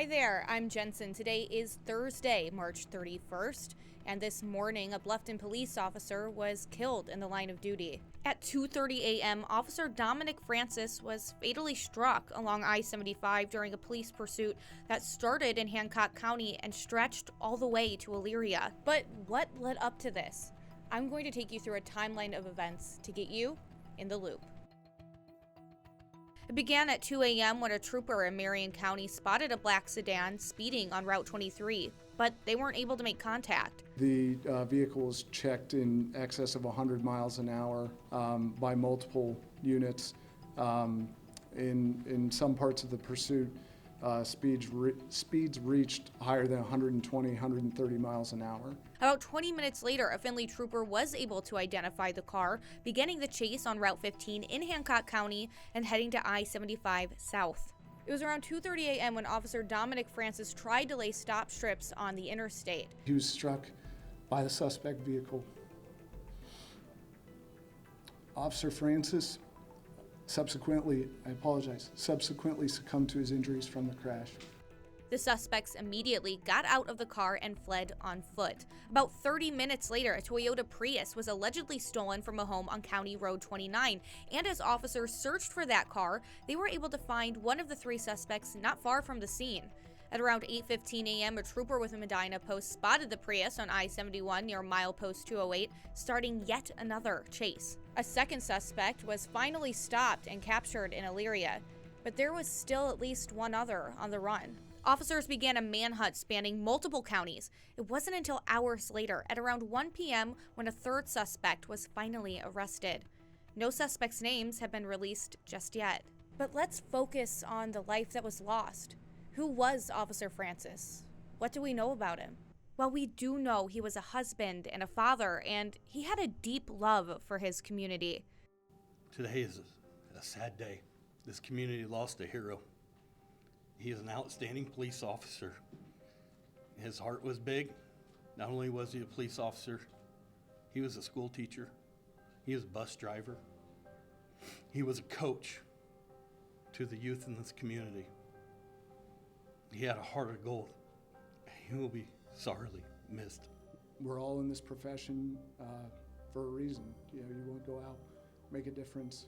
Hi there, I'm Jensen. Today is Thursday, March 31st, and this morning a Bluffton police officer was killed in the line of duty. At 2:30 a.m., Officer Dominic Francis was fatally struck along I-75 during a police pursuit that started in Hancock County and stretched all the way to Elyria. But what led up to this? I'm going to take you through a timeline of events to get you in the loop. It began at 2 a.m. when a trooper in Marion County spotted a black sedan speeding on Route 23, but they weren't able to make contact. The vehicle was checked in excess of 100 miles an hour by multiple units. In some parts of the pursuit, speeds reached higher than 120, 130 miles an hour. About 20 minutes later, a Findlay trooper was able to identify the car, beginning the chase on Route 15 in Hancock County and heading to I-75 south. It was around 2:30 a.m. when Officer Dominic Francis tried to lay stop strips on the interstate. He was struck by the suspect vehicle. Officer Francis subsequently succumbed to his injuries from the crash. The suspects immediately got out of the car and fled on foot. About 30 minutes later, a Toyota Prius was allegedly stolen from a home on County Road 29, and as officers searched for that car, they were able to find one of the three suspects not far from the scene. At around 8:15 a.m., a trooper with a Medina post spotted the Prius on I-71 near milepost 208, starting yet another chase. A second suspect was finally stopped and captured in Elyria, but there was still at least one other on the run. Officers began a manhunt spanning multiple counties. It wasn't until hours later, at around 1 p.m., when a third suspect was finally arrested. No suspects' names have been released just yet. But let's focus on the life that was lost. Who was Officer Francis? What do we know about him? Well, we do know he was a husband and a father, and he had a deep love for his community. Today is a sad day. This community lost a hero. He is an outstanding police officer. His heart was big. Not only was he a police officer, he was a school teacher. He was a bus driver. He was a coach to the youth in this community. He had a heart of gold. He will be sorely missed. We're all in this profession for a reason. You want to go out, make a difference,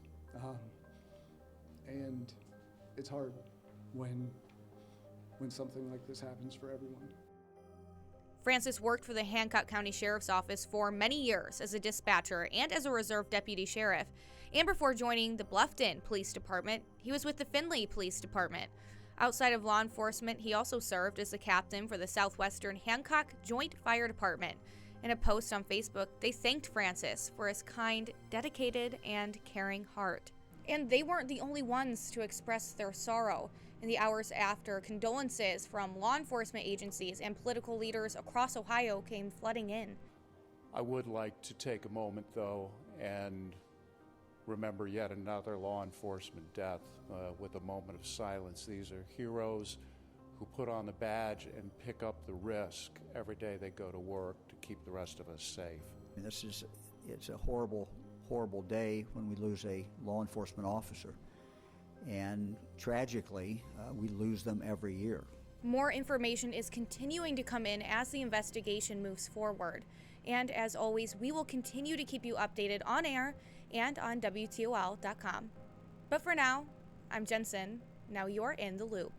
and it's hard when something like this happens for everyone. Francis worked for the Hancock County Sheriff's Office for many years as a dispatcher and as a reserve deputy sheriff. And before joining the Bluffton Police Department, he was with the Findlay Police Department. Outside of law enforcement, he also served as the captain for the Southwestern Hancock Joint Fire Department. In a post on Facebook, they thanked Francis for his kind, dedicated, and caring heart. And they weren't the only ones to express their sorrow. In the hours after, condolences from law enforcement agencies and political leaders across Ohio came flooding in. I would like to take a moment, though, and remember yet another law enforcement death with a moment of silence. These are heroes who put on the badge and pick up the risk every day they go to work to keep the rest of us safe. It's a horrible day when we lose a law enforcement officer. And tragically, we lose them every year. More information is continuing to come in as the investigation moves forward. And as always, we will continue to keep you updated on air and on WTOL.com. But for now, I'm Jensen. Now you're in the loop.